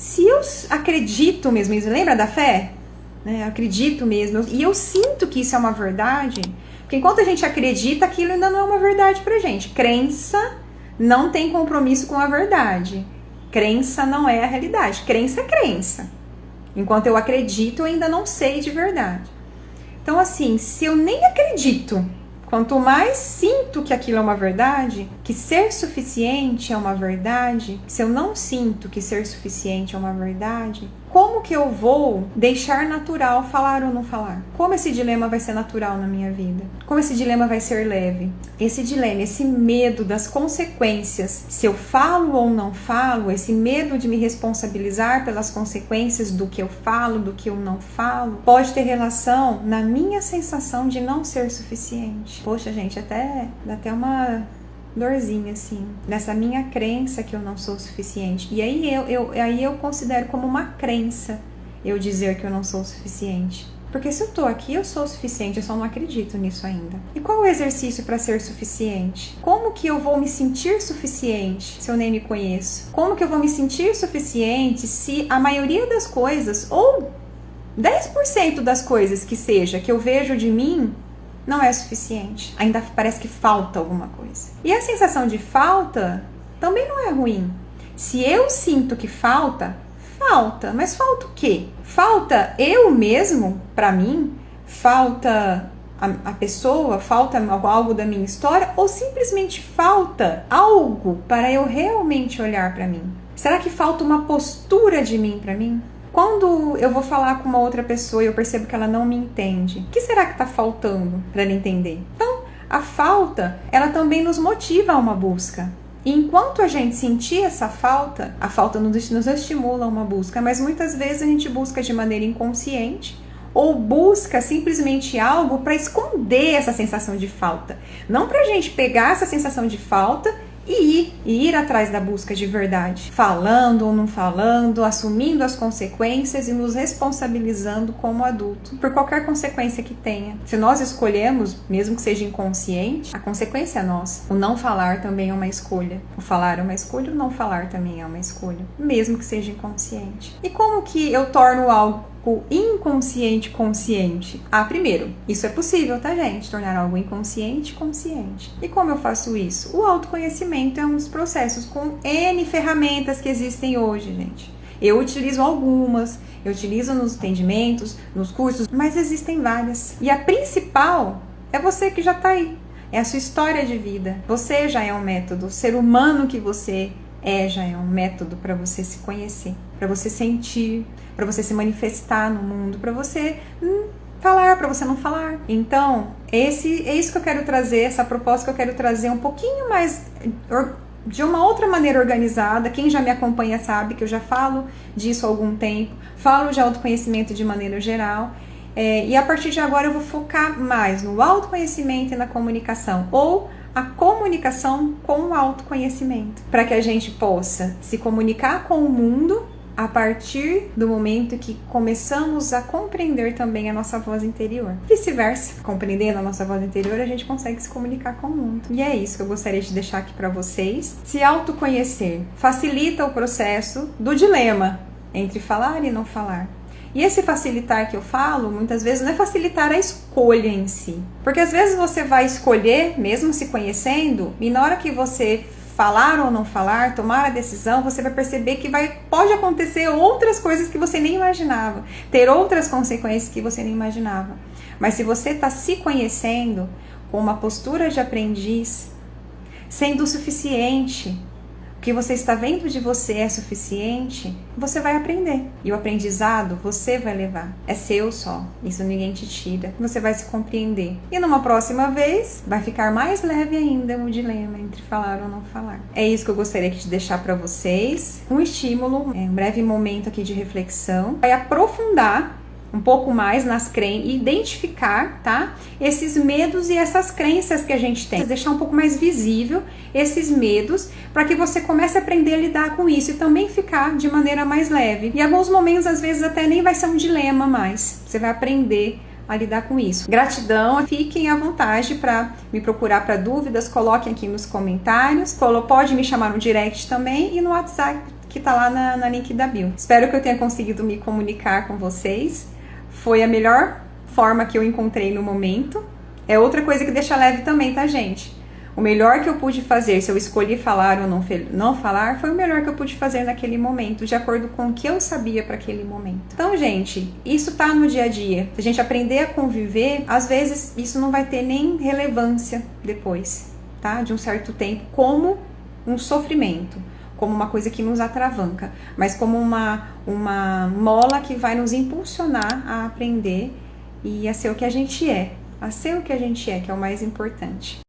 se eu acredito mesmo, lembra da fé? Né? Eu acredito mesmo, e eu sinto que isso é uma verdade, porque enquanto a gente acredita, aquilo ainda não é uma verdade pra gente. Crença não tem compromisso com a verdade. Crença não é a realidade. Crença é crença. Enquanto eu acredito, eu ainda não sei de verdade. Então, assim, se eu nem acredito, quanto mais sinto que aquilo é uma verdade, que ser suficiente é uma verdade, se eu não sinto que ser suficiente é uma verdade, como que eu vou deixar natural falar ou não falar? Como esse dilema vai ser natural na minha vida? Como esse dilema vai ser leve? Esse dilema, esse medo das consequências, se eu falo ou não falo, esse medo de me responsabilizar pelas consequências do que eu falo, do que eu não falo, pode ter relação na minha sensação de não ser suficiente. Poxa, gente, dá até uma dorzinha, assim, nessa minha crença que eu não sou suficiente. E aí eu considero como uma crença eu dizer que eu não sou o suficiente. Porque se eu tô aqui, eu sou o suficiente, eu só não acredito nisso ainda. E qual o exercício para ser suficiente? Como que eu vou me sentir suficiente se eu nem me conheço? Como que eu vou me sentir suficiente se a maioria das coisas, ou 10% das coisas que seja, que eu vejo de mim, não é suficiente? Ainda parece que falta alguma coisa. E a sensação de falta também não é ruim. Se eu sinto que falta, mas falta o quê? Falta eu mesmo, pra mim? Falta a pessoa? Falta algo da minha história? Ou simplesmente falta algo para eu realmente olhar pra mim? Será que falta uma postura de mim pra mim? Quando eu vou falar com uma outra pessoa e eu percebo que ela não me entende, o que será que está faltando para ela entender? Então, a falta, ela também nos motiva a uma busca. E enquanto a gente sentir essa falta, a falta nos estimula a uma busca, mas muitas vezes a gente busca de maneira inconsciente ou busca simplesmente algo para esconder essa sensação de falta. Não para a gente pegar essa sensação de falta e ir atrás da busca de verdade, falando ou não falando, assumindo as consequências e nos responsabilizando como adulto por qualquer consequência que tenha. Se nós escolhemos, mesmo que seja inconsciente, a consequência é nossa. O não falar também é uma escolha. O falar é uma escolha, o não falar também é uma escolha, mesmo que seja inconsciente. E como que eu torno algo inconsciente consciente? Primeiro, isso é possível, tá, gente? Tornar algo inconsciente consciente. E como eu faço isso? O autoconhecimento é um dos processos com N ferramentas que existem hoje, gente. Eu utilizo algumas, eu utilizo nos atendimentos, nos cursos, mas existem várias. E a principal é você que já tá aí. É a sua história de vida. Você já é um método. O ser humano que você já é um método para você se conhecer, para você sentir, para você se manifestar no mundo, para você falar, para você não falar. Então, é isso que eu quero trazer, essa proposta que eu quero trazer um pouquinho mais de uma outra maneira organizada. Quem já me acompanha sabe que eu já falo disso há algum tempo, falo de autoconhecimento de maneira geral. E a partir de agora eu vou focar mais no autoconhecimento e na comunicação, ou a comunicação com o autoconhecimento, para que a gente possa se comunicar com o mundo a partir do momento que começamos a compreender também a nossa voz interior. Vice-versa, compreendendo a nossa voz interior, a gente consegue se comunicar com o mundo. E é isso que eu gostaria de deixar aqui para vocês. Se autoconhecer facilita o processo do dilema entre falar e não falar. E esse facilitar que eu falo, muitas vezes, não é facilitar a escolha em si. Porque às vezes você vai escolher, mesmo se conhecendo, e na hora que você falar ou não falar, tomar a decisão, você vai perceber que pode acontecer outras coisas que você nem imaginava, ter outras consequências que você nem imaginava. Mas se você está se conhecendo com uma postura de aprendiz, sendo o suficiente, o que você está vendo de você é suficiente, você vai aprender. E o aprendizado você vai levar. É seu só. Isso ninguém te tira. Você vai se compreender. E numa próxima vez, vai ficar mais leve ainda o dilema entre falar ou não falar. É isso que eu gostaria de deixar para vocês. Um estímulo, um breve momento aqui de reflexão. Vai aprofundar um pouco mais nas crenças, identificar, tá? Esses medos e essas crenças que a gente tem. Deixar um pouco mais visível esses medos, para que você comece a aprender a lidar com isso e também ficar de maneira mais leve. E em alguns momentos, às vezes, até nem vai ser um dilema mais. Você vai aprender a lidar com isso. Gratidão, fiquem à vontade para me procurar para dúvidas, coloquem aqui nos comentários. Pode me chamar no direct também e no WhatsApp, que tá lá na link da bio. Espero que eu tenha conseguido me comunicar com vocês. Foi a melhor forma que eu encontrei no momento. É outra coisa que deixa leve também, tá, gente? O melhor que eu pude fazer, se eu escolhi falar ou não falar, foi o melhor que eu pude fazer naquele momento, de acordo com o que eu sabia para aquele momento. Então, gente, isso tá no dia a dia. Se a gente aprender a conviver, às vezes isso não vai ter nem relevância depois, tá? De um certo tempo, como um sofrimento, como uma coisa que nos atravanca, mas como uma mola que vai nos impulsionar a aprender e a ser o que a gente é. A ser o que a gente é, que é o mais importante.